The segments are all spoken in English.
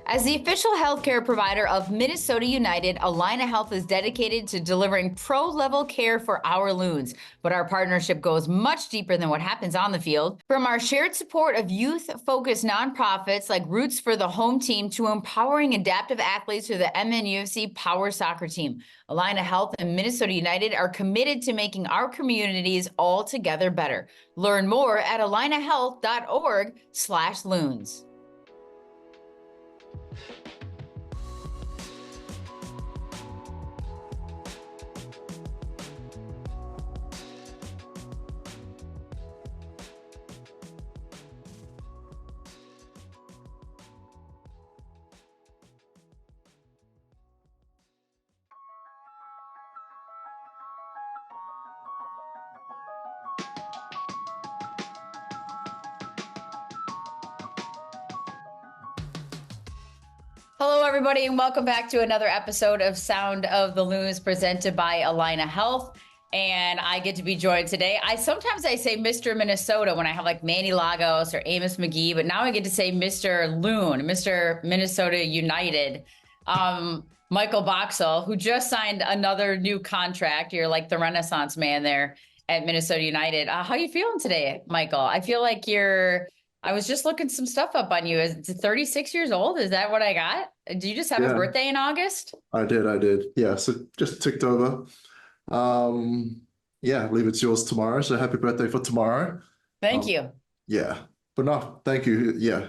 As the official healthcare provider of Minnesota United, Allina Health is dedicated to delivering pro-level care for our Loons. But our partnership goes much deeper than what happens on the field. From our shared support of youth-focused nonprofits like Roots for the Home Team to empowering adaptive athletes through the MNUFC Power Soccer Team, Allina Health and Minnesota United are committed to making our communities all together better. Learn more at allinahealth.org/loons. Hello, everybody, and welcome back to another episode of Sound of the Loons presented by Allina Health. And I get to be joined today. Sometimes I say Mr. Minnesota when I have like Manny Lagos or Amos McGee, but now I get to say Mr. Loon, Mr. Minnesota United. Michael Boxall, who just signed another new contract. You're like the Renaissance man there at Minnesota United. How you feeling today, Michael? I feel like I was just looking some stuff up on you. Is 36 years old? Is that what I got? Did you just have a birthday in August? I did. Yeah, so just ticked over. Yeah, I believe it's yours tomorrow. So happy birthday for tomorrow. Thank you. Yeah, but no, thank you. Yeah,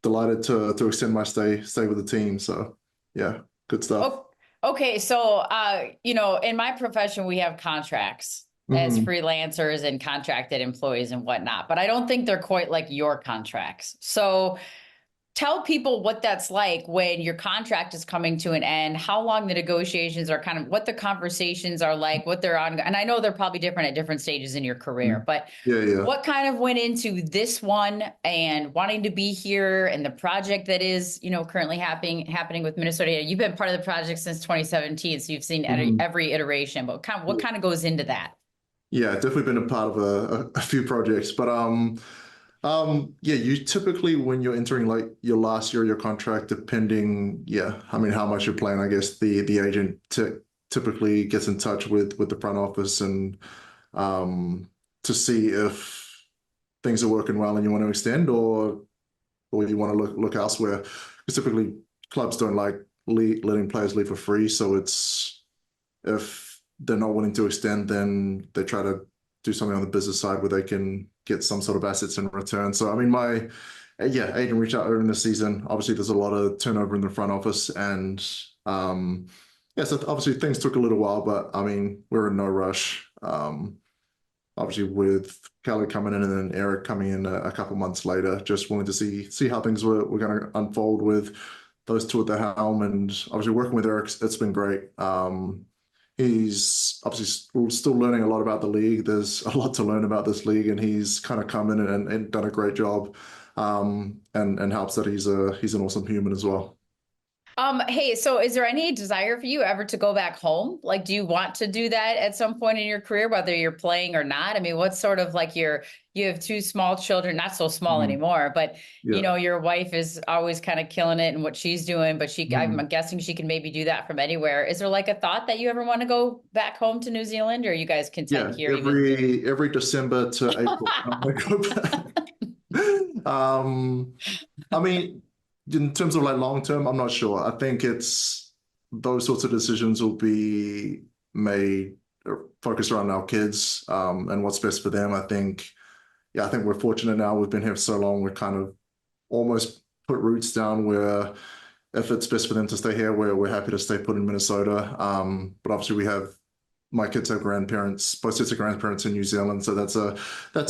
delighted to extend my stay with the team. So yeah, good stuff. Okay, so in my profession, we have contracts as freelancers and contracted employees and whatnot, but I don't think they're quite like your contracts. So tell people what that's like when your contract is coming to an end, how long the negotiations are, kind of what the conversations are like, what they're on. And I know they're probably different at different stages in your career, but what kind of went into this one and wanting to be here and the project that is, currently happening with Minnesota? You've been part of the project since 2017, so you've seen every iteration, but what kind of goes into that? Yeah, definitely been a part of a few projects, but yeah, you typically, when you're entering like your last year of your contract, depending, how much you're playing, I guess the agent typically gets in touch with the front office and to see if things are working well and you want to extend or you want to look elsewhere. Because typically clubs don't like letting players leave for free, so it's if they're not willing to extend, then they try to do something on the business side where they can get some sort of assets in return. So, my agent reached out earlier in the season. Obviously, there's a lot of turnover in the front office. And so obviously things took a little while, but we're in no rush. Obviously, with Kelly coming in and then Eric coming in a couple months later, just wanted to see how things were going to unfold with those two at the helm. And obviously working with Eric, it's been great. He's obviously still learning a lot about the league. There's a lot to learn about this league, and he's kind of come in and done a great job, and helps that he's an awesome human as well. Hey, so is there any desire for you ever to go back home? Like, do you want to do that at some point in your career, whether you're playing or not? What's sort of like you have two small children, not so small anymore, but your wife is always kind of killing it in what she's doing, but I'm guessing she can maybe do that from anywhere. Is there like a thought that you ever want to go back home to New Zealand, or are you guys content here? Every December to April, I'm gonna go back. In terms of like long term, I'm not sure. I think it's those sorts of decisions will be made focused around our kids and what's best for them. I think we're fortunate now. We've been here for so long. We're kind of almost put roots down where if it's best for them to stay here, we're happy to stay put in Minnesota. But obviously my kids have grandparents, both sets of grandparents in New Zealand, so that's a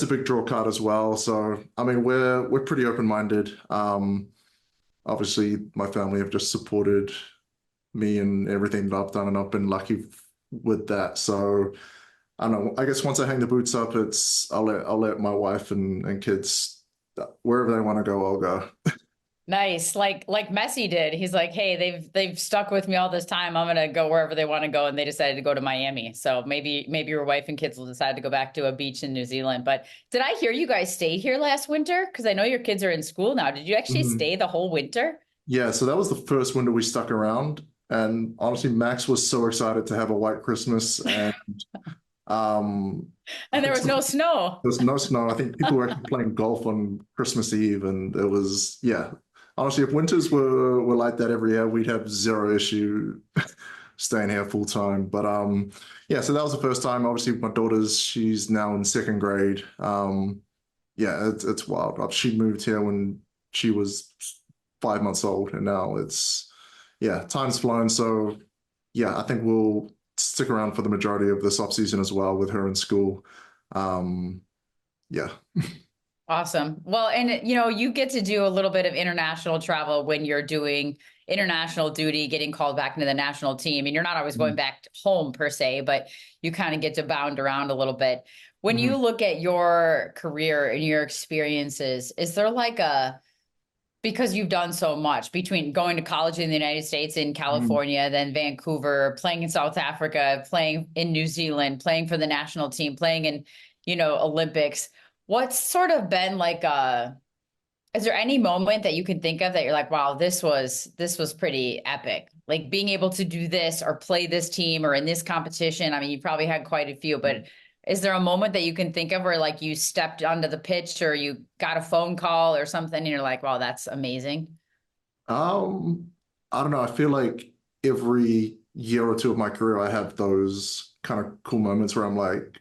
big draw card as well. So we're pretty open-minded. Obviously, my family have just supported me and everything that I've done, and I've been lucky with that. So I don't know. I guess once I hang the boots up, I'll let my wife and kids, wherever they want to go, I'll go. Nice. Like Messi did. He's like, hey, they've stuck with me all this time. I'm gonna go wherever they want to go. And they decided to go to Miami. So maybe your wife and kids will decide to go back to a beach in New Zealand. But did I hear you guys stay here last winter? Because I know your kids are in school now. Did you actually Mhm. stay the whole winter? Yeah, so that was the first winter we stuck around. And honestly, Max was so excited to have a white Christmas. And I And there think was no some, snow. there was no snow. I think people were actually playing golf on Christmas Eve. And it was, yeah. Honestly, if winters were like that every year, we'd have zero issue staying here full time. But yeah, so that was the first time. Obviously, my daughter's she's now in second grade. Yeah, it's wild. She moved here when she was 5 months old, and now it's yeah, time's flown. So yeah, I think we'll stick around for the majority of this off season as well with her in school. Um, yeah. Awesome. Well, and you get to do a little bit of international travel when you're doing international duty, getting called back into the national team. And you're not always going back home per se, but you kind of get to bound around a little bit. When you Mhm. look at your career and your experiences, is there like because you've done so much between going to college in the United States, in Mhm. California, then Vancouver, playing in South Africa, playing in New Zealand, playing for the national team, playing in, Olympics. What's sort of been like is there any moment that you can think of that you're like, wow, this was pretty epic? Like being able to do this or play this team or in this competition. I mean, you probably had quite a few, but is there a moment that you can think of where like you stepped onto the pitch or you got a phone call or something and you're like, wow, that's amazing? Um, I don't know. I feel like every year or two of my career, I have those kind of cool moments where I'm like,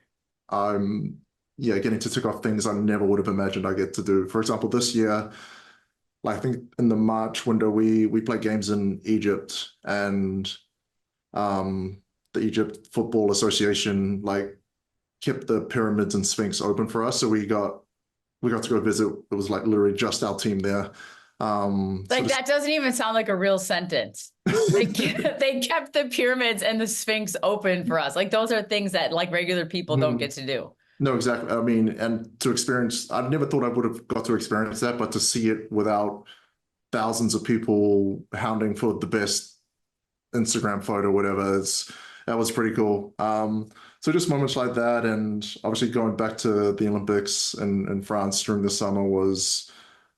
I'm, yeah, getting to tick off things I never would have imagined I get to do. For example, this year, like I think in the March window, we played games in Egypt, and um, the Egypt Football Association like kept the pyramids and Sphinx open for us, so we got to go visit. It was like literally just our team there. So Like just that doesn't even sound like a real sentence. They kept the pyramids and the Sphinx open for us. Like those are things that like regular people don't Mhm. get to do. No, exactly. I mean, and to experience, I never thought I would have got to experience that, but to see it without thousands of people hounding for the best Instagram photo, whatever, that was pretty cool. So just moments like that, and obviously going back to the Olympics in France during the summer was,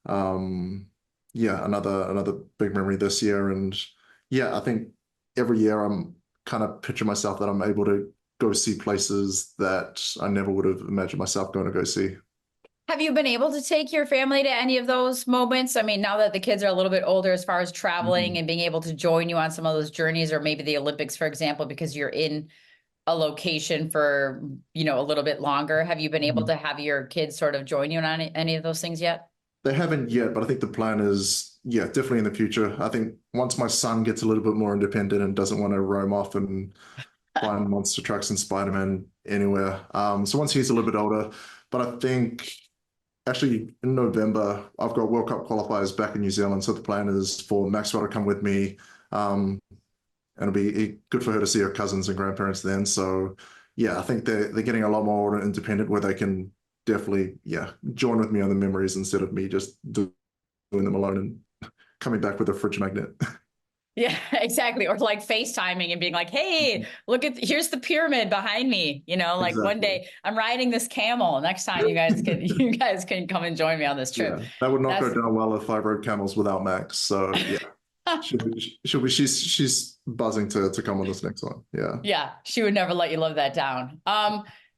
um, yeah, another big memory this year. And yeah, I think every year I'm kind of picture myself that I'm able to go see places that I never would have imagined myself going to go see. Have you been able to take your family to any of those moments? I mean, now that the kids are a little bit older as far as traveling Mhm. and being able to join you on some of those journeys, or maybe the Olympics, for example, because you're in a location for, a little bit longer. Have you been able Mhm. to have your kids sort of join you on any of those things yet? They haven't yet, but I think the plan is, yeah, definitely in the future. I think once my son gets a little bit more independent and doesn't want to roam off and find monster trucks and Spider-Man anywhere. So once he's a little bit older, but I think actually in November, I've got World Cup qualifiers back in New Zealand. So the plan is for Maxwell to come with me. And it'll be good for her to see her cousins and grandparents then. So yeah, I think they're getting a lot more independent where they can definitely, yeah, join with me on the memories instead of me just doing them alone and coming back with a fridge magnet. Yeah, exactly. Or like FaceTiming and being like, hey, look here's the pyramid behind me. Like one Exactly. day I'm riding this camel. Next time you guys can come and join me on this trip. Yeah, that would not go That's down well if I rode camels without Max. So yeah, she'll be she's buzzing to come on this next one. Yeah. Yeah, she would never let you live that down.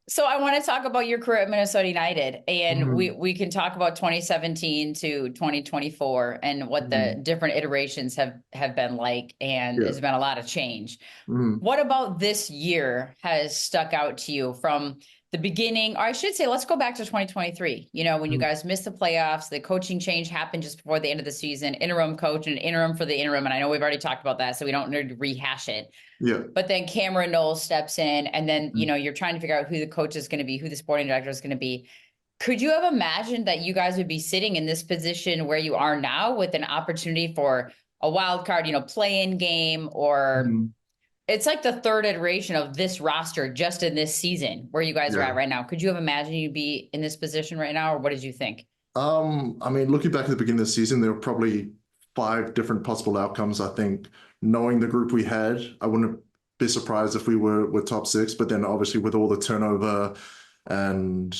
So I want to talk about your career at Minnesota United, and we Mhm. we can talk about 2017 to 2024 and what the Mhm. different iterations have been like, and Yeah. there's been a lot of change. Mhm. What about this year has stuck out to you from the beginning? Or I should say, let's go back to 2023. When you Mhm. guys missed the playoffs, the coaching change happened just before the end of the season, interim coach and interim for the interim. And I know we've already talked about that, so we don't need to rehash it. Yeah. But then Cameron Knowles steps in, and then, Mhm. you're trying to figure out who the coach is going to be, who the sporting director is going to be. Could you have imagined that you guys would be sitting in this position where you are now with an opportunity for a wild card, play-in game, or Mhm. it's like the third iteration of this roster just in this season where you guys are at Yeah. right now? Could you have imagined you'd be in this position right now, or what did you think? I mean, looking back at the beginning of the season, there were probably 5 different possible outcomes. I think knowing the group we had, I wouldn't be surprised if we were top 6, but then obviously with all the turnover and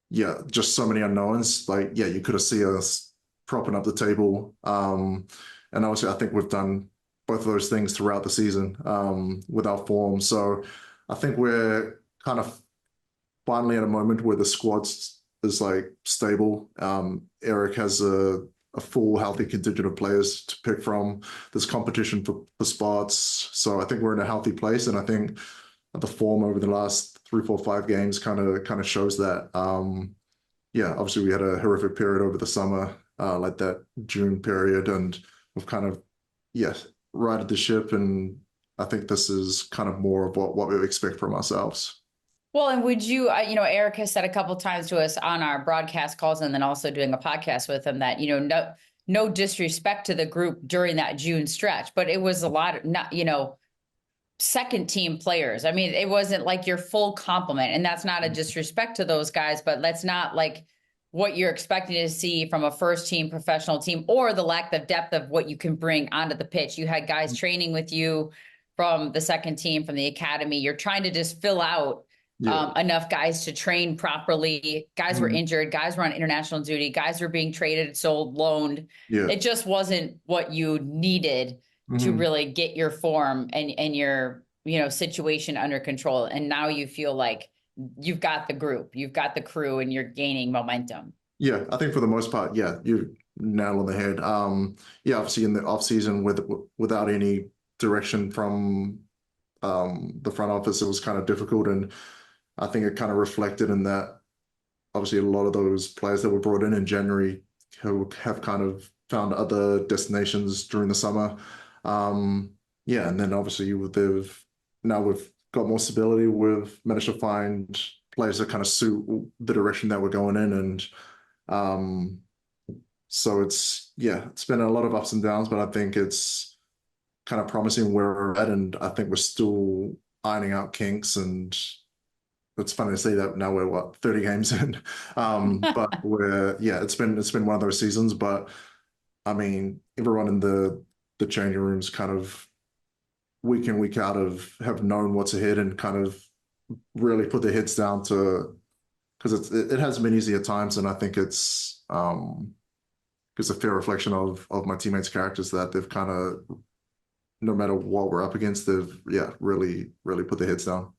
yeah, just so many unknowns, like yeah, you could have seen us propping up the table. And obviously I think we've done both of those things throughout the season with our form. So I think we're kind of finally at a moment where the squad is like stable. Eric has a full healthy contingent of players to pick from. There's competition for spots. So I think we're in a healthy place. And I think the form over the last 3, 4, 5 games kind of shows that. Yeah, obviously we had a horrific period over the summer, like that June period, and we've kind of, yeah, righted the ship. And I think this is kind of more of what we expect from ourselves. Well, and would you, Eric has said a couple times to us on our broadcast calls and then also doing a podcast with him that, no disrespect to the group during that June stretch, but it was a lot of not, second team players. I mean, it wasn't like your full complement, and that's not a disrespect to those guys, but that's not like what you're expecting to see from a first team professional team, or the lack of depth of what you can bring onto the pitch. You had guys training with you from the second team, from the academy. You're trying to just fill out enough guys to train properly. Guys were injured. Guys were on international duty. Guys were being traded, sold, loaned. Yeah. It just wasn't what you needed to really get your form and your, situation under control. And now you feel like you've got the group, you've got the crew, and you're gaining momentum. Yeah, I think for the most part, yeah, you nailed on the head. Yeah, obviously in the off season without any direction from the front office, it was kind of difficult, and I think it kind of reflected in that. Obviously, a lot of those players that were brought in January who have kind of found other destinations during the summer. Yeah, and then obviously now we've got more stability. We've managed to find players that kind of suit the direction that we're going in, and so it's been a lot of ups and downs, but I think it's kind of promising where we're at, and I think we're still ironing out kinks. And it's funny to say that now we're 30 games in, but it's been one of those seasons. But I mean, everyone in the changing rooms kind of week in, week out have known what's ahead and kind of really put their heads down because it has been easy at times, and I think it's a fair reflection of my teammates' characters that they've kind of, no matter what we're up against, they've really put their heads down.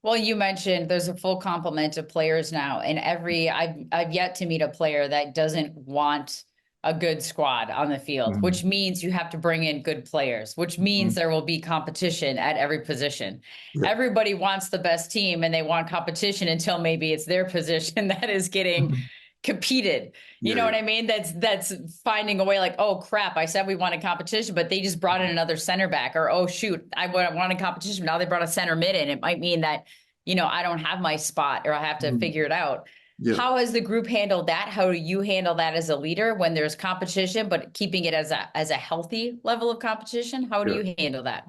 Well, you mentioned there's a full complement of players now, and I've yet to meet a player that doesn't want a good squad on the field, which means you have to bring in good players, which means there will be competition at every position. Yeah. Everybody wants the best team, and they want competition until maybe it's their position that is getting competed. You know what I mean? That's finding a way like, oh crap, I said we wanted competition, but they just brought in another center back, or, oh shoot, I wanted competition. Now they brought a center mid in. It might mean that, I don't have my spot, or I have to figure it out. Yeah. How has the group handled that? How do you handle that as a leader when there's competition, but keeping it as a healthy level of competition? How do you handle that?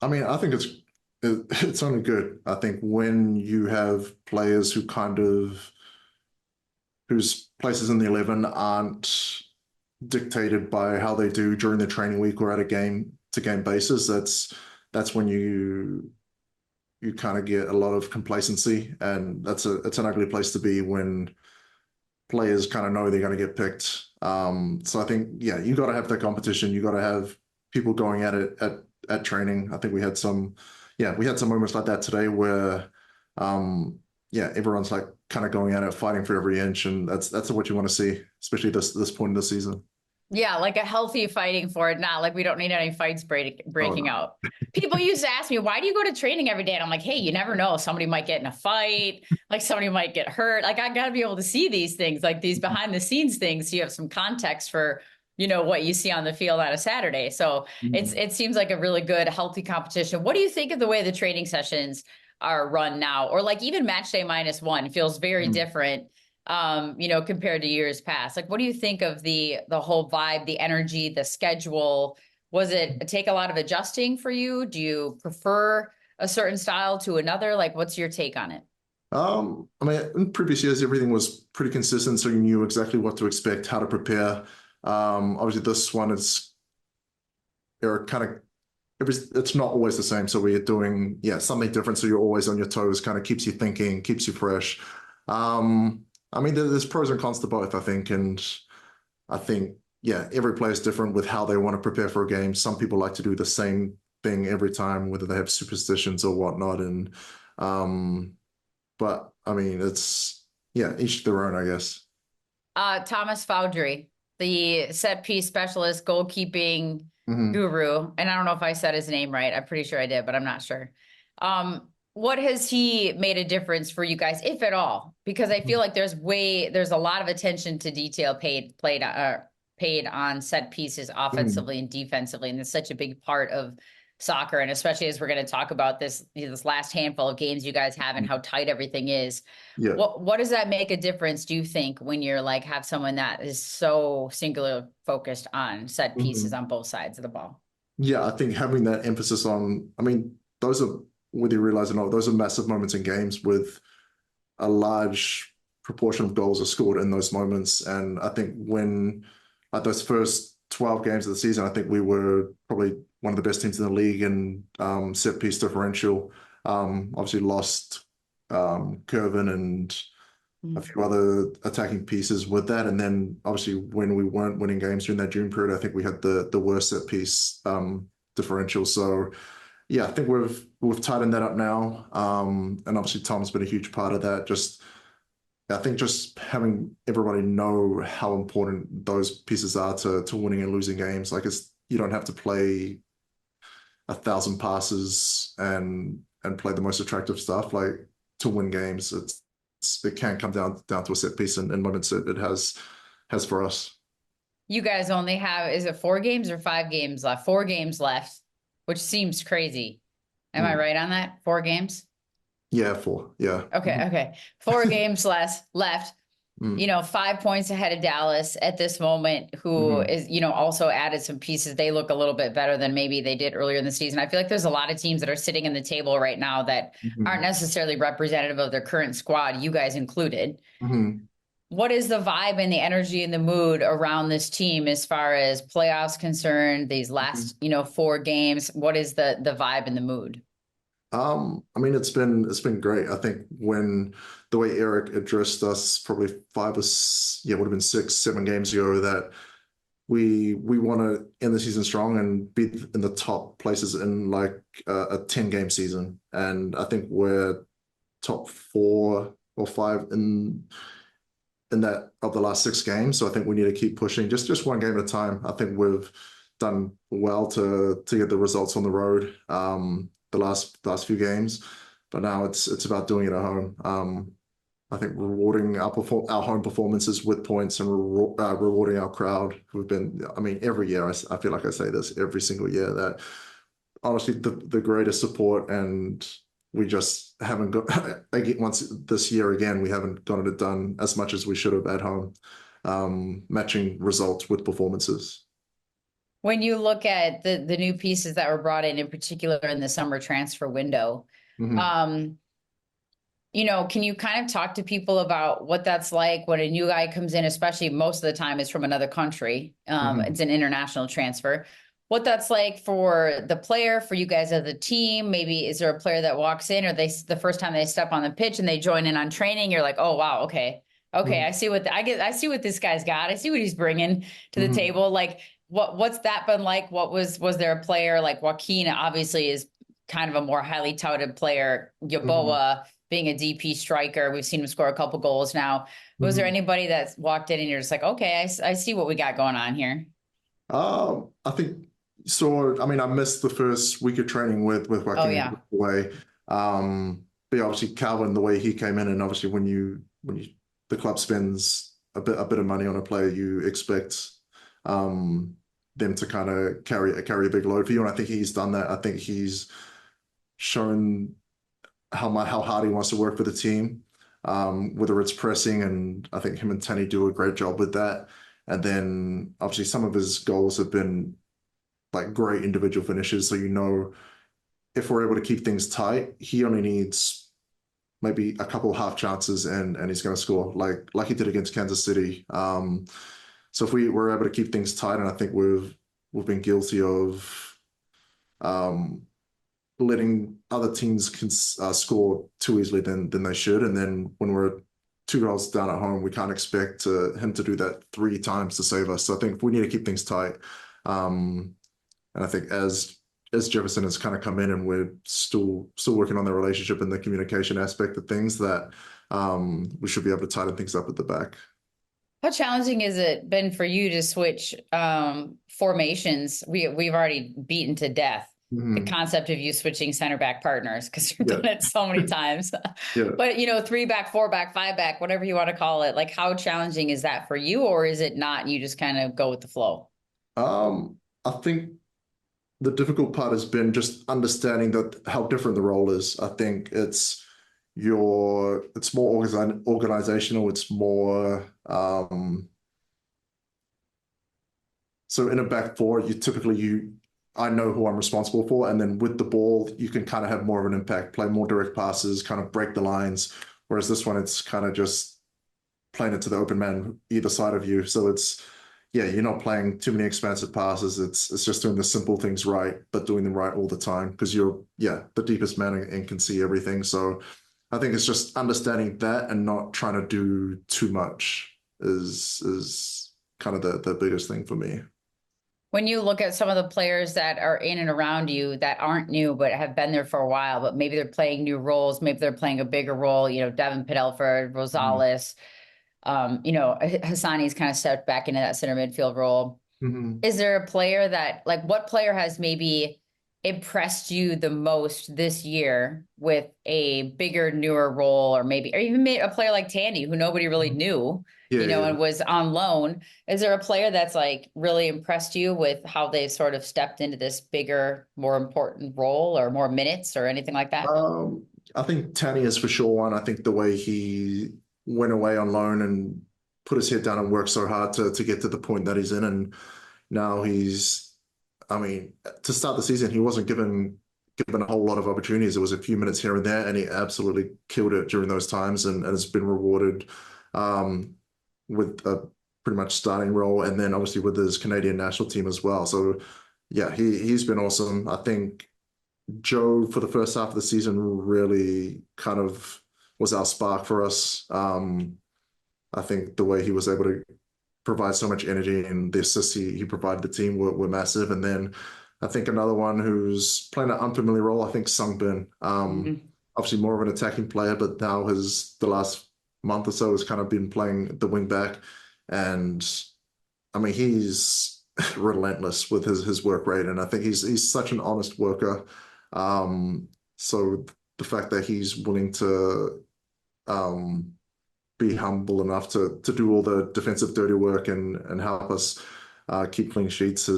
I mean, I think it's only good. I think when you have players whose places in the 11 aren't dictated by how they do during the training week or at a game-to-game basis, that's when you kind of get a lot of complacency, and it's an ugly place to be when players kind of know they're going to get picked. So I think, you got to have that competition. You got to have people going at it at training. I think we had some moments like that today where, everyone's like kind of going at it, fighting for every inch, and that's what you want to see, especially this point in the season. Yeah, like a healthy fighting for it, not like we don't need any fights breaking out. People used to ask me, why do you go to training every day? And I'm like, hey, you never know. Somebody might get in a fight, like somebody might get hurt. Like I got to be able to see these things, like these behind the scenes things. So you have some context for, what you see on the field on a Saturday. So it seems like a really good, healthy competition. What do you think of the way the training sessions are run now? Or like even match day -1 feels very different, compared to years past. Like, what do you think of the whole vibe, the energy, the schedule? Was it take a lot of adjusting for you? Do you prefer a certain style to another? Like, what's your take on it? I mean, in previous years, everything was pretty consistent, so you knew exactly what to expect, how to prepare. Obviously this one is kind of it's not always the same. So we're doing, something different. So you're always on your toes, kind of keeps you thinking, keeps you fresh. I mean, there's pros and cons to both, I think. And I think, every player is different with how they want to prepare for a game. Some people like to do the same thing every time, whether they have superstitions or whatnot. But I mean, it's, each their own, I guess. Thomas Foudry, the set piece specialist, goalkeeping Hmm. guru. And I don't know if I said his name right. I'm pretty sure I did, but I'm not sure. What has he made a difference for you guys, if at all? Because I feel like there's a lot of attention to detail paid on set pieces offensively and defensively. And it's such a big part of soccer. And especially as we're going to talk about this last handful of games you guys have and how tight everything is. Yeah. What does that make a difference, do you think, when you're like have someone that is so singular focused on set pieces on both sides of the ball? Yeah, I think having that emphasis on, I mean, those are, whether you realize or not, those are massive moments in games with a large proportion of goals are scored in those moments. And I think when, like those first 12 games of the season, I think we were probably one of the best teams in the league in set piece differential. Obviously lost Curvin and a few other attacking pieces with that. And then obviously when we weren't winning games during that June period, I think we had the worst set piece differential. So I think we've tightened that up now. And obviously Tom's been a huge part of that. I think just having everybody know how important those pieces are to winning and losing games. Like you don't have to play 1,000 passes and play the most attractive stuff like to win games. It can come down to a set piece and moments it has for us. You guys only have, is it 4 games or 5 games left? 4 games left, which seems crazy. Am I right on that? 4 games? Yeah, 4. Yeah. Okay. 4 games left. 5 points ahead of Dallas at this moment, who is, also added some pieces. They look a little bit better than maybe they did earlier in the season. I feel like there's a lot of teams that are sitting in the table right now that aren't necessarily representative of their current squad, you guys included. What is the vibe and the energy and the mood around this team as far as playoffs concerned, these last, 4 games? What is the vibe and the mood? I mean, it's been great. I think when the way Eric addressed us probably 5 or would have been 6, 7 games ago that we want to end the season strong and be in the top places in like a 10-game season. And I think we're top 4 or 5 in that of the last 6 games. So I think we need to keep pushing just one game at a time. I think we've done well to get the results on the road. The last few games, but now it's about doing it at home. I think rewarding our home performances with points and rewarding our crowd who've been, I mean, every year I feel like I say this every single year that honestly the greatest support, and we just haven't got once this year again we haven't gotten it done as much as we should have at home, matching results with performances. When you look at the new pieces that were brought in particular in the summer transfer window, can you kind of talk to people about what that's like when a new guy comes in, especially most of the time is from another country. It's an international transfer. What that's like for the player, for you guys as a team. Maybe is there a player that walks in, or the first time they step on the pitch and they join in on training, you're like, oh wow, okay, I see I see what this guy's got. I see what he's bringing to the table. Like, what's that been like? Was there a player like Joaquin? Obviously, is kind of a more highly touted player. Yaboa being a DP striker, we've seen him score a couple goals now. Was there anybody that's walked in and you're just like, okay, I see what we got going on here? I think so. I mean, I missed the first week of training with Joaquin. Oh yeah. Way. But obviously Calvin, the way he came in, and obviously when the club spends a bit of money on a player, you expect them to kind of carry a big load for you. And I think he's done that. I think he's shown how hard he wants to work for the team, whether it's pressing, and I think him and Tanny do a great job with that. And then obviously some of his goals have been like great individual finishes. So if we're able to keep things tight, he only needs maybe a couple of half chances and he's going to score like he did against Kansas City. So if we were able to keep things tight, and I think we've been guilty of um, letting other teams score too easily than they should, and then when we're 2 goals down at home, we can't expect him to do that 3 times to save us. So I think we need to keep things tight. And I think as Jefferson has kind of come in and we're still working on the relationship and the communication aspect of things, that we should be able to tighten things up at the back. How challenging has it been for you to switch formations? We've already beaten to death the concept of you switching center back partners because you've done it so many times. Yeah. But 3-back, 4-back, 5-back, whatever you want to call it, like how challenging is that for you, or is it not? And you just kind of go with the flow? I think the difficult part has been just understanding that how different the role is. I think it's more organizational. It's more so in a back four, I know who I'm responsible for, and then with the ball, you can kind of have more of an impact, play more direct passes, kind of break the lines. Whereas this one, it's kind of just playing it to the open man either side of you. So you're not playing too many expansive passes. It's just doing the simple things right, but doing them right all the time because you're the deepest man and can see everything. So I think it's just understanding that and not trying to do too much is kind of the biggest thing for me. When you look at some of the players that are in and around you that aren't new but have been there for a while, but maybe they're playing new roles, maybe they're playing a bigger role, Devin Padelford, Rosales, Hassani's kind of stepped back into that center midfield role. Is there a player what player has maybe impressed you the most this year with a bigger, newer role, or even a player like Tandy, who nobody really knew, and was on loan? Is there a player that's really impressed you with how they've sort of stepped into this bigger, more important role, or more minutes or anything like that? I think Tanny is for sure one. I think the way he went away on loan and put his head down and worked so hard to get to the point that he's in, and now to start the season, he wasn't given a whole lot of opportunities. There was a few minutes here and there, and he absolutely killed it during those times and has been rewarded with a pretty much starting role, and then obviously with his Canadian national team as well. So yeah, he's been awesome. I think Joe, for the first half of the season, really kind of was our spark for us. I think the way he was able to provide so much energy and the assists he provided the team were massive. And then I think another one who's playing an unfamiliar role, I think Sung Bin. Obviously more of an attacking player, but now the last month or so has kind of been playing the wing back. And he's relentless with his work rate. And I think he's such an honest worker. So the fact that he's willing to be humble enough to do all the defensive dirty work and help us keep clean sheets I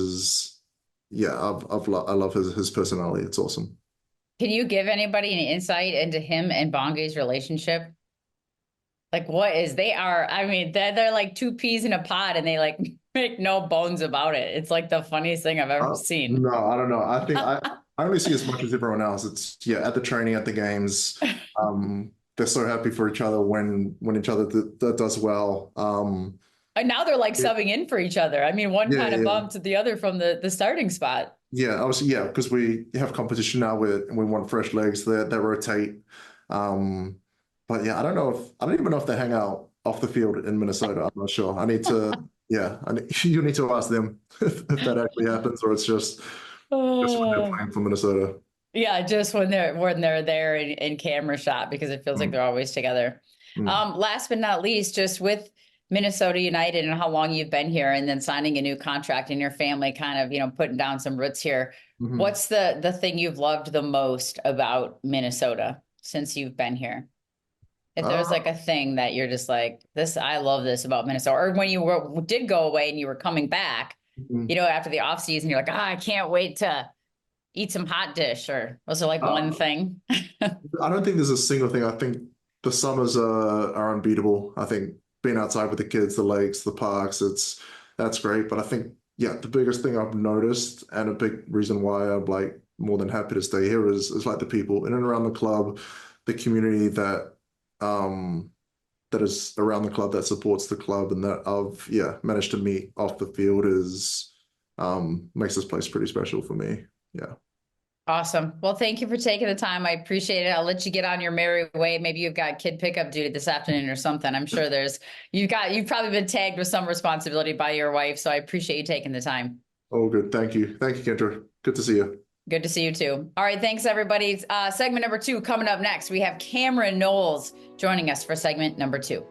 love his personality. It's awesome. Can you give anybody an insight into him and Bonge's relationship? They're like two peas in a pod, and they make no bones about it. It's like the funniest thing I've ever seen. No, I don't know. I think I only see as much as everyone else. It's at the training, at the games. They're so happy for each other when each other does well. And now they're subbing in for each other. One kind of bumped the other from the starting spot. Yeah, obviously, because we have competition now and we want fresh legs that rotate. But yeah, I don't even know if they hang out off the field in Minnesota. I'm not sure. I need to, you need to ask them if that actually happens, or it's just when they're playing for Minnesota. Yeah, just when they're there in camera shot, because it feels like they're always together. Last but not least, just with Minnesota United and how long you've been here, and then signing a new contract, and your family kind of, putting down some roots here. What's the thing you've loved the most about Minnesota since you've been here? If there's a thing that you're just this, I love this about Minnesota, or when you did go away and you were coming back, after the off season, you're I can't wait to eat some hot dish, or was there one thing? I don't think there's a single thing. I think the summers are unbeatable. I think being outside with the kids, the lakes, the parks, that's great. But I think, the biggest thing I've noticed, and a big reason why I'm more than happy to stay here, is the people in and around the club, the community that that is around the club, that supports the club, and that I've managed to meet off the field is makes this place pretty special for me. Yeah. Awesome. Well, thank you for taking the time. I appreciate it. I'll let you get on your merry way. Maybe you've got kid pickup duty this afternoon or something. I'm sure you've probably been tagged with some responsibility by your wife. So I appreciate you taking the time. Oh, good. Thank you. Thank you, Kindra. Good to see you. Good to see you too. All right. Thanks, everybody. Segment number 2 coming up next. We have Cameron Knowles joining us for segment number 2.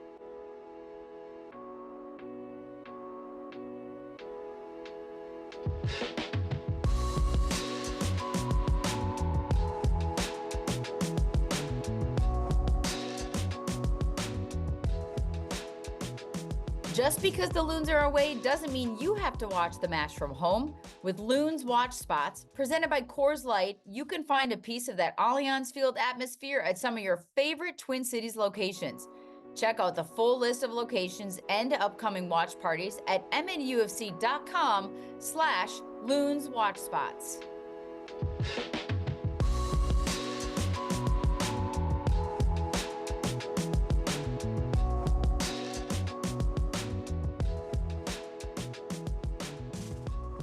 Just because the Loons are away doesn't mean you have to watch the match from home. With Loons Watch Spots, presented by Coors Light, you can find a piece of that Allianz Field atmosphere at some of your favorite Twin Cities locations. Check out the full list of locations and upcoming watch parties at MNUFC.com/Loons Watch Spots.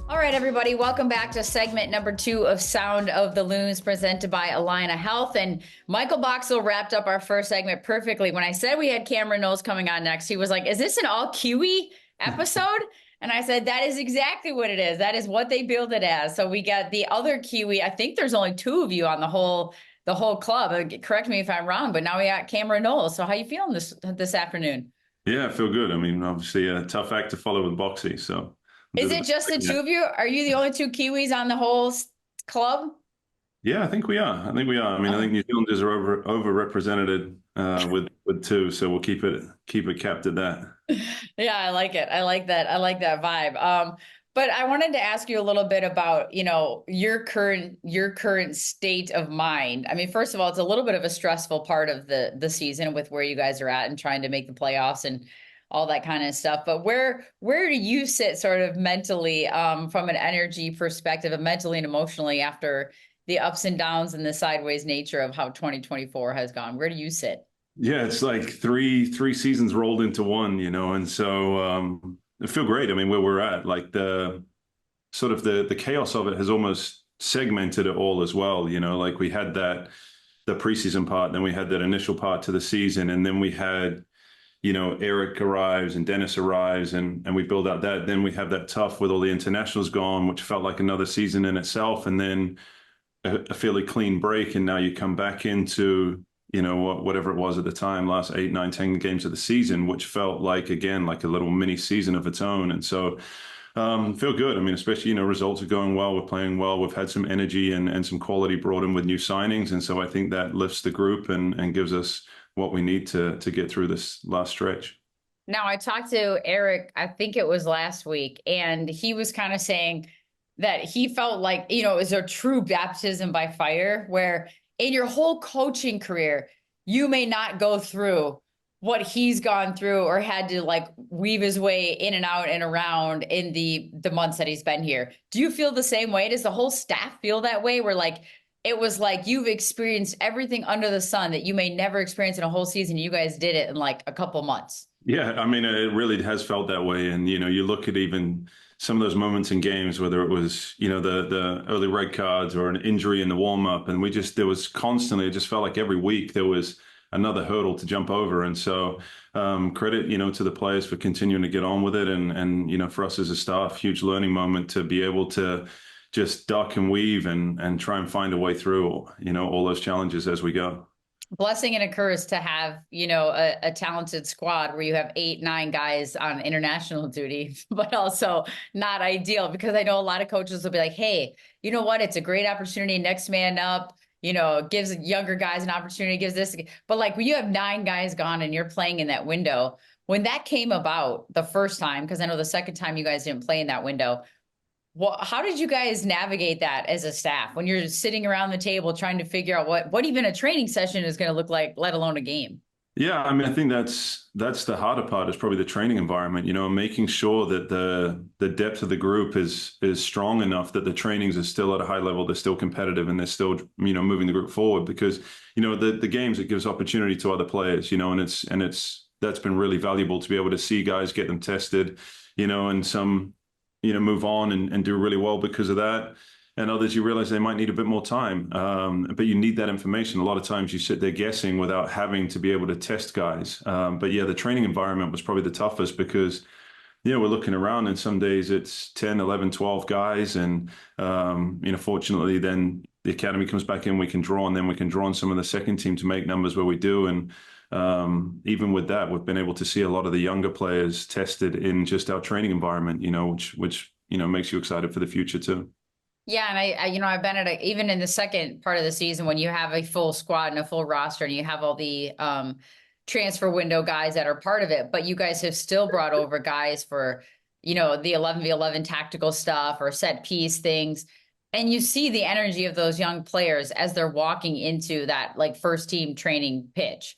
All right, everybody, welcome back to segment number 2 of Sound of the Loons, presented by Allina Health. And Michael Boxall wrapped up our first segment perfectly. When I said we had Cameron Knowles coming on next, he was like, is this an all Kiwi episode? And I said, that is exactly what it is. That is what they billed it as. So we got the other Kiwi. I think there's only 2 of you on the whole club. Correct me if I'm wrong, but now we got Cameron Knowles. So how you feeling this afternoon? Yeah, I feel good. I mean, obviously a tough act to follow with Boxy, so. Is it just the 2 of you? Are you the only 2 Kiwis on the whole club? Yeah, I think we are. I mean, I think New Zealanders are overrepresented with 2, so we'll keep it capped at that. Yeah, I like it. I like that. I like that vibe. But I wanted to ask you a little bit about, your current state of mind. I mean, first of all, it's a little bit of a stressful part of the season with where you guys are at and trying to make the playoffs and all that kind of stuff. But where do you sit sort of mentally from an energy perspective and mentally and emotionally after the ups and downs and the sideways nature of how 2024 has gone? Where do you sit? Yeah, it's like three seasons rolled into one, and so I feel great. I mean, where we're at, like the sort of the chaos of it has almost segmented it all as well. Like we had the preseason part, then we had that initial part to the season, and then we had Eric arrives and Dennis arrives and we build out that. Then we have that tough with all the internationals gone, which felt like another season in itself. And then a fairly clean break. And now you come back into, whatever it was at the time, last 8, 9, 10 games of the season, which felt like, again, like a little mini season of its own. And so feel good. I mean, especially, results are going well. We're playing well. We've had some energy and some quality brought in with new signings. And so I think that lifts the group and gives us what we need to get through this last stretch. Now, I talked to Eric, I think it was last week, and he was kind of saying that he felt like, it was a true baptism by fire, where in your whole coaching career, you may not go through what he's gone through or had to like weave his way in and out and around in the months that he's been here. Do you feel the same way? Does the whole staff feel that way? Where like, it was like you've experienced everything under the sun that you may never experience in a whole season. You guys did it in like a couple months. Yeah, I mean, it really has felt that way. And, you look at even some of those moments in games, whether it was, the early red cards or an injury in the warm up. And there was constantly, it just felt like every week there was another hurdle to jump over. And so credit, to the players for continuing to get on with it. And for us as a staff, huge learning moment to be able to just duck and weave and try and find a way through, all those challenges as we go. Blessing and a curse to have, a talented squad where you have 8, 9 guys on international duty, but also not ideal, because I know a lot of coaches will be like, hey, you know what? It's a great opportunity. Next man up, gives younger guys an opportunity, gives this. But like when you have 9 guys gone and you're playing in that window, when that came about the first time, because I know the second time you guys didn't play in that window, well, how did you guys navigate that as a staff when you're sitting around the table trying to figure out what even a training session is going to look like, let alone a game? Yeah, I mean, I think that's the harder part is probably the training environment, making sure that the depth of the group is strong enough that the trainings are still at a high level, they're still competitive, and they're still, moving the group forward, because, the games, it gives opportunity to other players, and it's that's been really valuable to be able to see guys, get them tested, and some, move on and do really well because of that. And others, you realize they might need a bit more time. But you need that information. A lot of times you sit there guessing without having to be able to test guys. But yeah, the training environment was probably the toughest because, we're looking around and some days it's 10, 11, 12 guys. And, fortunately then the academy comes back in, we can draw, and then we can draw on some of the second team to make numbers where we do. And even with that, we've been able to see a lot of the younger players tested in just our training environment, which makes you excited for the future too. Yeah, and I've been at even in the second part of the season when you have a full squad and a full roster and you have all the transfer window guys that are part of it, but you guys have still brought over guys for, the 11v11 tactical stuff or set piece things. And you see the energy of those young players as they're walking into that like first team training pitch.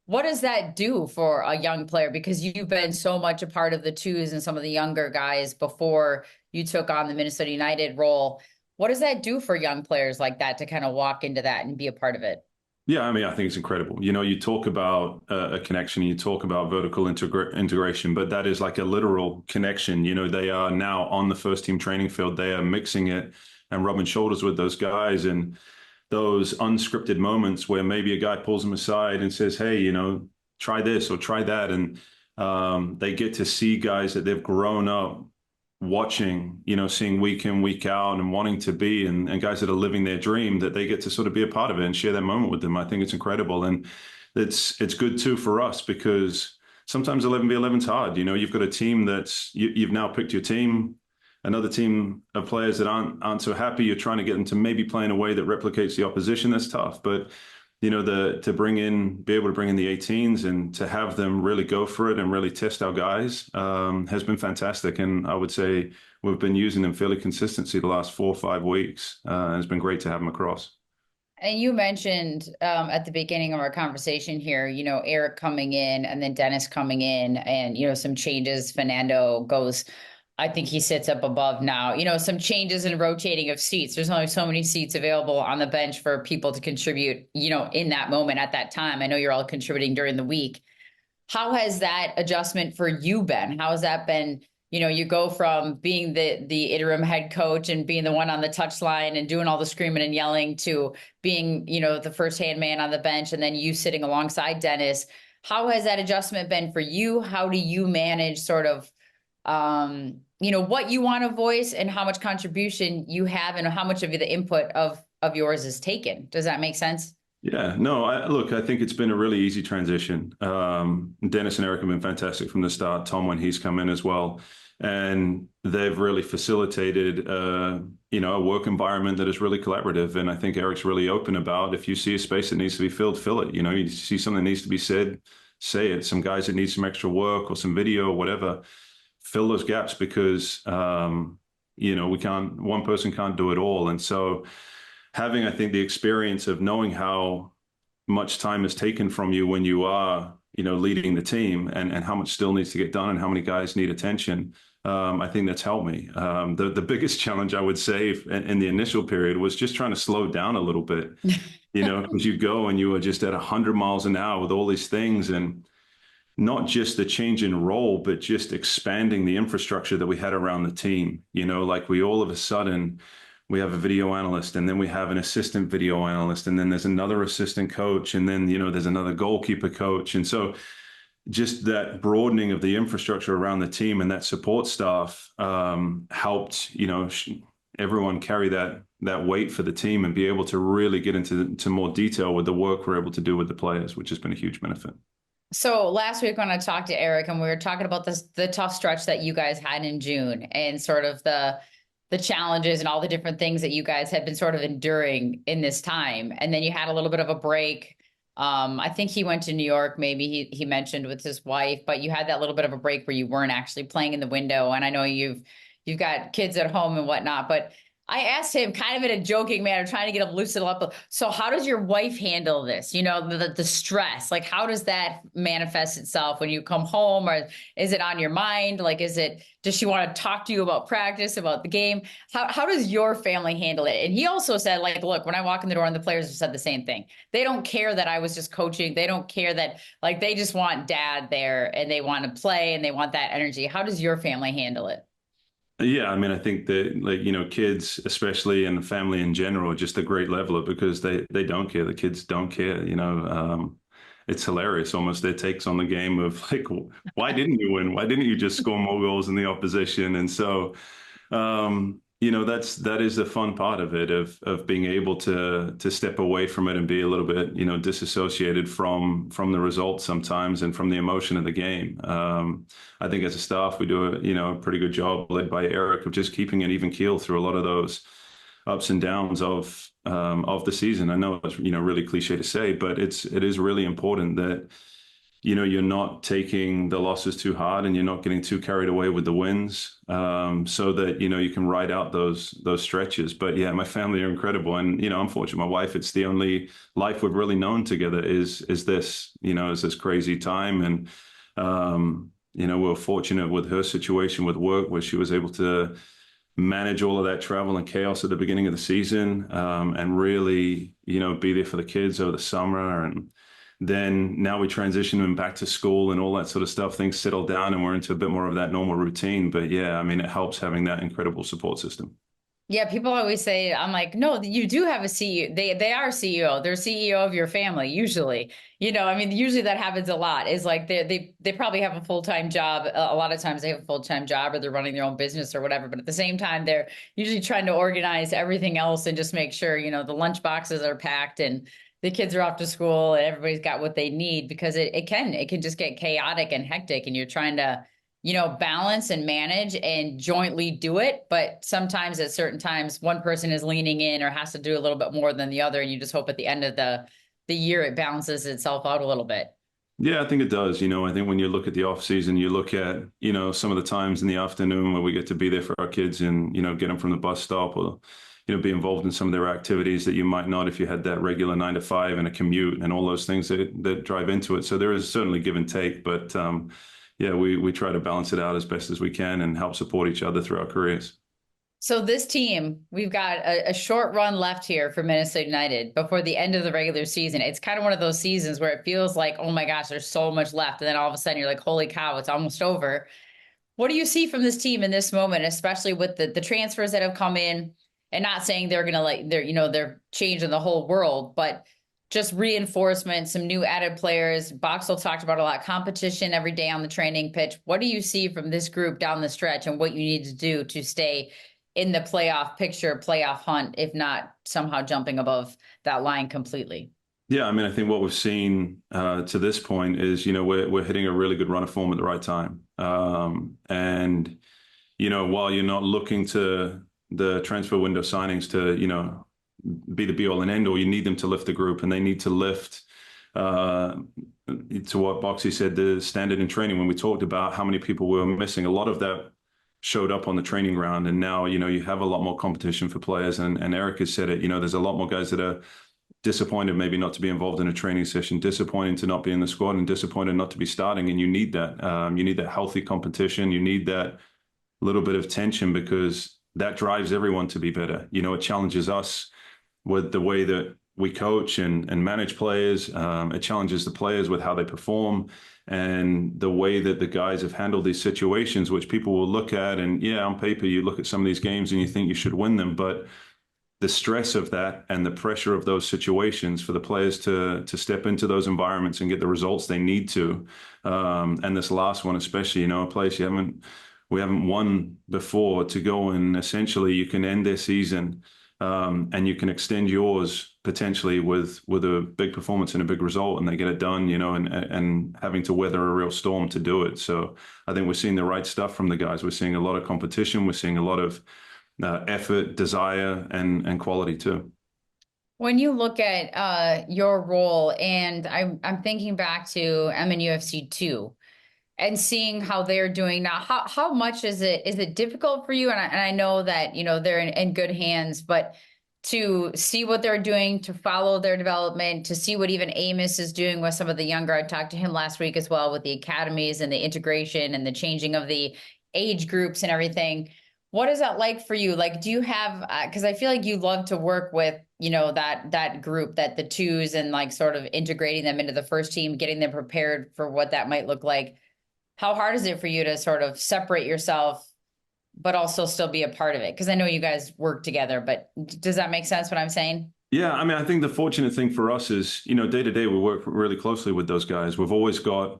What does that do for a young player? Because you've been so much a part of the twos and some of the younger guys before you took on the Minnesota United role. What does that do for young players like that to kind of walk into that and be a part of it? Yeah, I mean, I think it's incredible. You talk about a connection, you talk about vertical integration, but that is like a literal connection. They are now on the first team training field. They are mixing it and rubbing shoulders with those guys. And those unscripted moments where maybe a guy pulls them aside and says, hey, try this or try that. And they get to see guys that they've grown up watching, seeing week in, week out and wanting to be, and guys that are living their dream, that they get to sort of be a part of it and share that moment with them. I think it's incredible. And it's good too for us because sometimes 11v11 is hard. You've got a team you've now picked your team, another team of players that aren't so happy. You're trying to get them to maybe play in a way that replicates the opposition. That's tough. But, be able to bring in the 18s and to have them really go for it and really test our guys has been fantastic. And I would say we've been using them fairly consistently the last 4 or 5 weeks. And it's been great to have them across. And you mentioned at the beginning of our conversation here, Eric coming in and then Dennis coming in and, some changes. Fernando goes, I think he sits up above now, some changes in rotating of seats. There's only so many seats available on the bench for people to contribute, in that moment at that time. I know you're all contributing during the week. How has that adjustment for you been? How has that been? You go from being the interim head coach and being the one on the touchline and doing all the screaming and yelling to being, the first-hand man on the bench and then you sitting alongside Dennis. How has that adjustment been for you? How do you manage sort of what you want to voice and how much contribution you have and how much of the input of yours is taken? Does that make sense? Yeah, no, I think it's been a really easy transition. Dennis and Eric have been fantastic from the start. Tom, when he's come in as well, and they've really facilitated, a work environment that is really collaborative. And I think Eric's really open about if you see a space that needs to be filled, fill it. You see something that needs to be said, say it. Some guys that need some extra work or some video or whatever, fill those gaps because, one person can't do it all. And so having, I think, the experience of knowing how much time is taken from you when you are, leading the team and how much still needs to get done and how many guys need attention, I think that's helped me. The biggest challenge I would say in the initial period was just trying to slow down a little bit, because you go and you are just at 100 miles an hour with all these things and not just the change in role, but just expanding the infrastructure that we had around the team. Like we all of a sudden, we have a video analyst and then we have an assistant video analyst and then there's another assistant coach and then, there's another goalkeeper coach. And so just that broadening of the infrastructure around the team and that support staff helped, everyone carry that weight for the team and be able to really get into more detail with the work we're able to do with the players, which has been a huge benefit. So last week when I talked to Eric and we were talking about the tough stretch that you guys had in June and sort of the challenges and all the different things that you guys had been sort of enduring in this time. And then you had a little bit of a break. I think he went to New York, maybe he mentioned with his wife, but you had that little bit of a break where you weren't actually playing in the window. And I know you've got kids at home and whatnot, but I asked him kind of in a joking manner, trying to get him loosened up. So how does your wife handle this? You know, the stress, like how does that manifest itself when you come home, or is it on your mind? Like, does she want to talk to you about practice, about the game? How does your family handle it? And he also said, like, look, when I walk in the door, and the players have said the same thing. They don't care that I was just coaching. They don't care that, like, they just want dad there and they want to play and they want that energy. How does your family handle it? Yeah, I mean, I think that, like, kids, especially, and family in general, are just a great leveler because they don't care. The kids don't care. It's hilarious, almost their takes on the game of like, why didn't you win? Why didn't you just score more goals than the opposition? And so, that is the fun part of it, of being able to step away from it and be a little bit, disassociated from the results sometimes and from the emotion of the game. I think as a staff, we do a pretty good job, led by Eric, of just keeping an even keel through a lot of those ups and downs of the season. I know it's really cliche to say, but it is really important that you're not taking the losses too hard and you're not getting too carried away with the wins, so that, you can ride out those stretches. But yeah, my family are incredible. And, I'm fortunate. My wife, it's the only life we've really known together is this crazy time. And, we're fortunate with her situation with work, where she was able to manage all of that travel and chaos at the beginning of the season, and really, be there for the kids over the summer. And then now we transition them back to school and all that sort of stuff. Things settle down and we're into a bit more of that normal routine. But yeah, I mean, it helps having that incredible support system. Yeah, people always say, I'm like, no, you do have a CEO. They are CEO. They're CEO of your family, usually. I mean, usually that happens a lot. Is like they probably have a full-time job. A lot of times they have a full-time job, or they're running their own business or whatever. But at the same time, they're usually trying to organize everything else and just make sure, the lunch boxes are packed and the kids are off to school and everybody's got what they need, because it can just get chaotic and hectic, and you're trying to balance and manage and jointly do it. But sometimes at certain times, one person is leaning in or has to do a little bit more than the other. And you just hope at the end of the year, it balances itself out a little bit. Yeah, I think it does. I think when you look at the off season, you look at, some of the times in the afternoon where we get to be there for our kids and, get them from the bus stop, or, be involved in some of their activities that you might not if you had that regular 9 to 5 and a commute and all those things that drive into it. So there is certainly give and take, but, yeah, we try to balance it out as best as we can and help support each other through our careers. So this team, we've got a short run left here for Minnesota United before the end of the regular season. It's kind of one of those seasons where it feels like, oh my gosh, there's so much left. And then all of a sudden you're like, holy cow, it's almost over. What do you see from this team in this moment, especially with the transfers that have come in? And not saying they're going to they're changing the whole world, but just reinforcement, some new added players. Boxall talked about a lot of competition every day on the training pitch. What do you see from this group down the stretch, and what you need to do to stay in the playoff picture, playoff hunt, if not somehow jumping above that line completely? Yeah, I mean, I think what we've seen to this point is, we're hitting a really good run of form at the right time. And, while you're not looking to the transfer window signings to, be the be all and end all, you need them to lift the group, and they need to lift, to what Boxy said, the standard in training. When we talked about how many people we were missing, a lot of that showed up on the training ground. And now, you have a lot more competition for players. And Eric has said it, there's a lot more guys that are disappointed maybe not to be involved in a training session, disappointed to not be in the squad, and disappointed not to be starting. And you need that. You need that healthy competition. You need that little bit of tension, because that drives everyone to be better. It challenges us with the way that we coach and manage players. It challenges the players with how they perform, and the way that the guys have handled these situations, which people will look at. And yeah, on paper, you look at some of these games and you think you should win them, but the stress of that and the pressure of those situations for the players to step into those environments and get the results they need to. And this last one, especially, a place we haven't won before, to go and essentially you can end their season, and you can extend yours potentially with a big performance and a big result, and they get it done, and having to weather a real storm to do it. So I think we're seeing the right stuff from the guys. We're seeing a lot of competition. We're seeing a lot of effort, desire, and quality too. When you look at your role, and I'm thinking back to MNUFC 2, and seeing how they're doing now. How much is it difficult for you? And I know that, you know, they're in good hands, but to see what they're doing, to follow their development, to see what even Amos is doing with some of the younger. I talked to him last week as well with the academies and the integration and the changing of the age groups and everything. What is that like for you? Like, do you have, because I feel like you love to work with, you know, that group, that the twos, and like sort of integrating them into the first team, getting them prepared for what that might look like. How hard is it for you to sort of separate yourself, but also still be a part of it? Because I know you guys work together, but does that make sense what I'm saying? Yeah, I mean, I think the fortunate thing for us is, you know, day to day, we work really closely with those guys. We've always got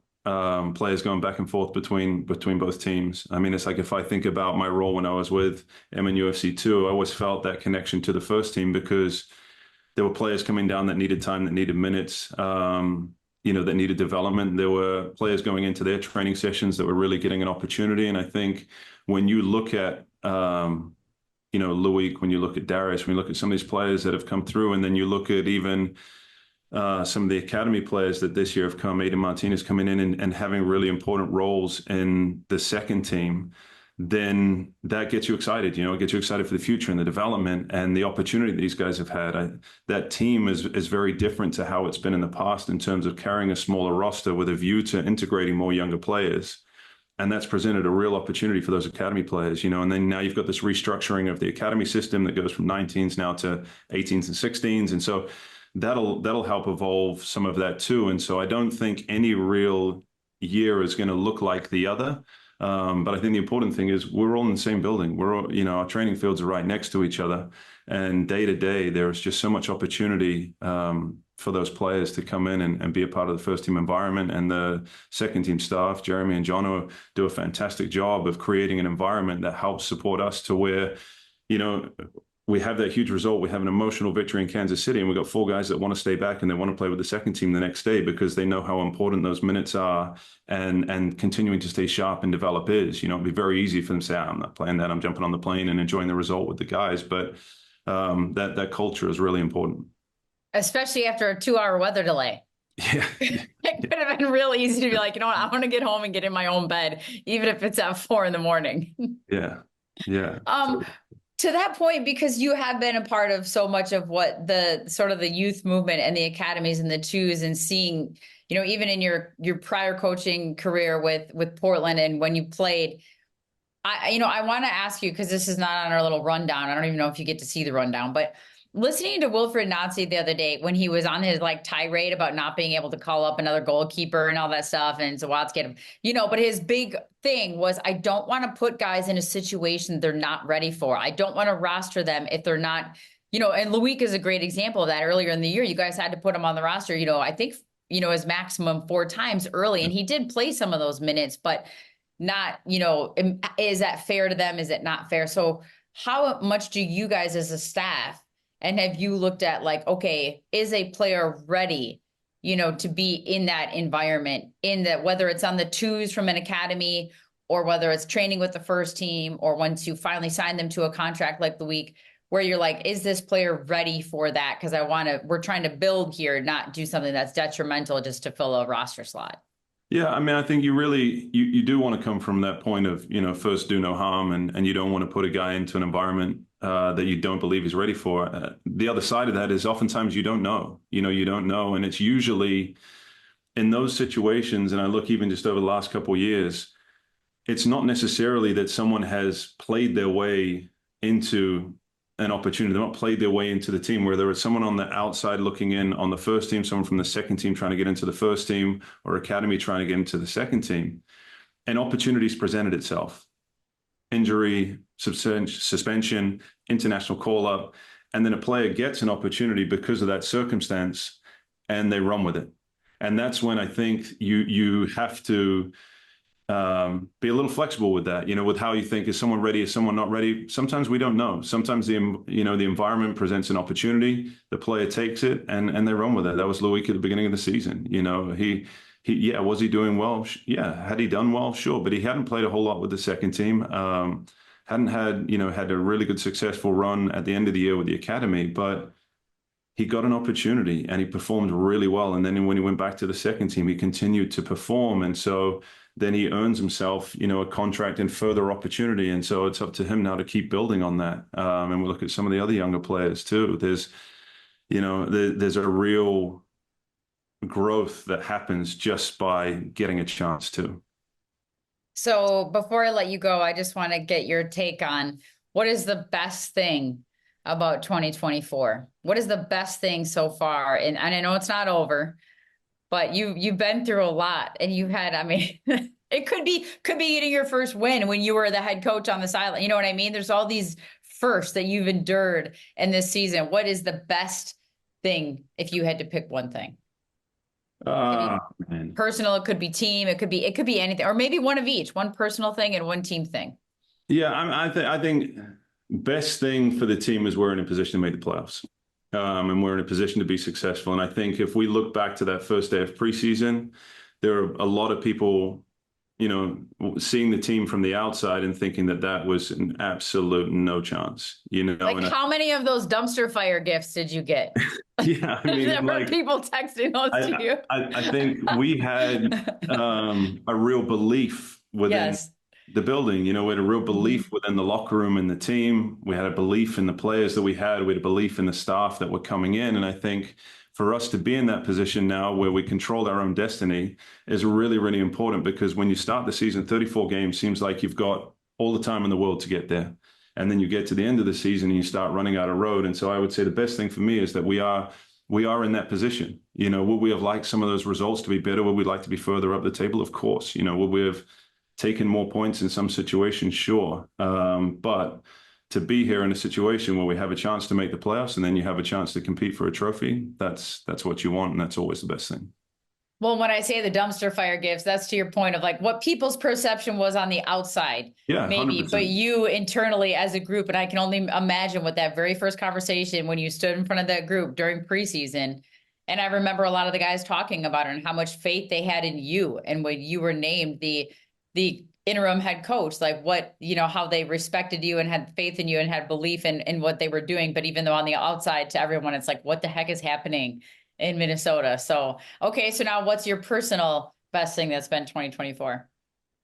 players going back and forth between both teams. I mean, it's like if I think about my role when I was with MNUFC 2, I always felt that connection to the first team because there were players coming down that needed time, that needed minutes, you know, that needed development. There were players going into their training sessions that were really getting an opportunity. And I think when you look at, you know, Loic, when you look at Darius, when you look at some of these players that have come through, and then you look at even some of the academy players that this year have come, Aiden Martinez coming in and having really important roles in the second team, then that gets you excited. You know, it gets you excited for the future and the development and the opportunity that these guys have had. That team is very different to how it's been in the past in terms of carrying a smaller roster with a view to integrating more younger players. And that's presented a real opportunity for those academy players, you know, and then now you've got this restructuring of the academy system that goes from 19s now to 18s and 16s. And so that'll help evolve some of that too. And so I don't think any real year is going to look like the other. But I think the important thing is we're all in the same building. We're all, you know, our training fields are right next to each other. And day to day, there is just so much opportunity for those players to come in and be a part of the first team environment. And the second team staff, Jeremy and Jono, do a fantastic job of creating an environment that helps support us to where, you know, we have that huge result. We have an emotional victory in Kansas City, and we've got 4 guys that want to stay back and they want to play with the second team the next day because they know how important those minutes are, and continuing to stay sharp and develop is. You know, it'd be very easy for them to say, I'm not playing that. I'm jumping on the plane and enjoying the result with the guys. But that culture is really important. Especially after a 2-hour weather delay. Yeah. It could have been real easy to be like, you know what, I want to get home and get in my own bed, even if it's at 4 a.m. Yeah. Yeah. To that point, because you have been a part of so much of what the sort of the youth movement and the academies and the twos, and seeing, you know, even in your prior coaching career with Portland and when you played, I want to ask you, because this is not on our little rundown. I don't even know if you get to see the rundown, but listening to Wilfred Nazi the other day when he was on his like tirade about not being able to call up another goalkeeper and all that stuff, and Zawadzki, you know, but his big thing was, I don't want to put guys in a situation they're not ready for. I don't want to roster them if they're not, you know, and Loic is a great example of that. Earlier in the year, you guys had to put him on the roster, you know, I think, you know, his maximum 4 times early, and he did play some of those minutes, but not, you know, is that fair to them? Is it not fair? So how much do you guys as a staff, and have you looked at like, okay, is a player ready, you know, to be in that environment, in that, whether it's on the twos from an academy or whether it's training with the first team, or once you finally sign them to a contract like the week where you're like, is this player ready for that? Because we're trying to build here, not do something that's detrimental just to fill a roster slot. Yeah, I mean, I think you really, you do want to come from that point of, you know, first do no harm, and you don't want to put a guy into an environment that you don't believe he's ready for. The other side of that is oftentimes you don't know, and it's usually in those situations, and I look even just over the last couple of years, it's not necessarily that someone has played their way into an opportunity. They're not played their way into the team, where there is someone on the outside looking in on the first team, someone from the second team trying to get into the first team, or academy trying to get into the second team. And opportunities presented itself. Injury, suspension, international call-up, and then a player gets an opportunity because of that circumstance, and they run with it. And that's when I think you have to be a little flexible with that, you know, with how you think, is someone ready, is someone not ready? Sometimes we don't know. Sometimes the environment presents an opportunity, the player takes it and they run with it. That was Loic at the beginning of the season. You know, yeah, was he doing well? Yeah. Had he done well? Sure. But he hadn't played a whole lot with the second team. Hadn't had a really good successful run at the end of the year with the academy, but he got an opportunity and he performed really well. And then when he went back to the second team, he continued to perform. And so then he earns himself, a contract and further opportunity. And so it's up to him now to keep building on that. And we look at some of the other younger players too. There's a real growth that happens just by getting a chance to. So before I let you go, I just want to get your take on what is the best thing about 2024? What is the best thing so far? And I know it's not over, but you've been through a lot, and you've had, it could be getting your first win when you were the head coach on the sideline. You know what I mean? There's all these firsts that you've endured in this season. What is the best thing if you had to pick one thing? Man. Personal, it could be team, it could be anything, or maybe one of each, one personal thing and one team thing. Yeah, I think best thing for the team is we're in a position to make the playoffs, and we're in a position to be successful. And I think if we look back to that first day of preseason, there are a lot of people, seeing the team from the outside and thinking that was an absolute no chance. Like, how many of those dumpster fire gifts did you get? Yeah, there were people texting those to you. I think we had a real belief within the building. We had a real belief within the locker room and the team. We had a belief in the players that we had. We had a belief in the staff that were coming in. And I think for us to be in that position now where we control our own destiny is really, really important, because when you start the season, 34 games seems like you've got all the time in the world to get there. And then you get to the end of the season and you start running out of road. And so I would say the best thing for me is that we are in that position. Would we have liked some of those results to be better? Would we like to be further up the table? Of course. Would we have taken more points in some situations? Sure. But to be here in a situation where we have a chance to make the playoffs and then you have a chance to compete for a trophy, that's what you want. And that's always the best thing. Well, when I say the dumpster fire gifts, that's to your point of like what people's perception was on the outside. Yeah, maybe, 100%. But you internally as a group, and I can only imagine what that very first conversation when you stood in front of that group during preseason. And I remember a lot of the guys talking about it and how much faith they had in you. And when you were named the interim head coach, like what, how they respected you and had faith in you and had belief in what they were doing. But even though on the outside to everyone, it's like, what the heck is happening in Minnesota? So, okay. So now what's your personal best thing that's been 2024?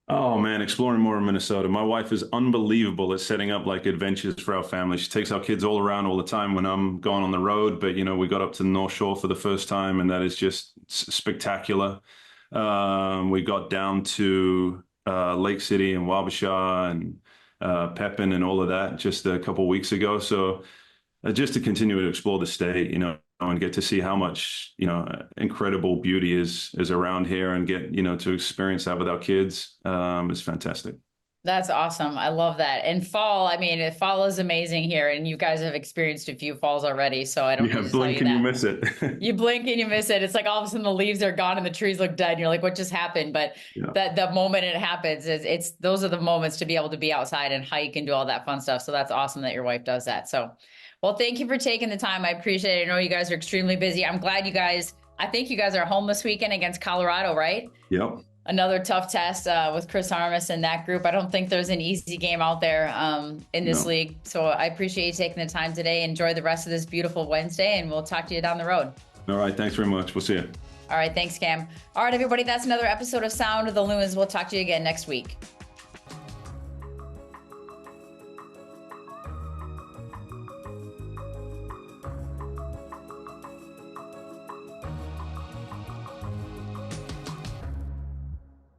Oh man, exploring more in Minnesota. My wife is unbelievable at setting up like adventures for our family. She takes our kids all around all the time when I'm going on the road. But, we got up to the North Shore for the first time, and that is just spectacular. We got down to Lake City and Wabasha and Pepin and all of that just a couple of weeks ago. So just to continue to explore the state, and get to see how much, incredible beauty is around here, and get, to experience that with our kids is fantastic. That's awesome. I love that. And fall, fall is amazing here, and you guys have experienced a few falls already. So I don't blink and you miss it. You blink and you miss it. It's like all of a sudden the leaves are gone and the trees look dead. And you're like, what just happened? But that the moment it happens it's those are the moments to be able to be outside and hike and do all that fun stuff. So that's awesome that your wife does that. So, well, thank you for taking the time. I appreciate it. I know you guys are extremely busy. I'm glad I think you guys are home this weekend against Colorado, right? Yep. Another tough test with Chris Harmis and that group. I don't think there's an easy game out there in this league. So I appreciate you taking the time today. Enjoy the rest of this beautiful Wednesday, and we'll talk to you down the road. All right. Thanks very much. We'll see you. All right. Thanks, Cam. All right, everybody. That's another episode of Sound of the Loons. We'll talk to you again next week.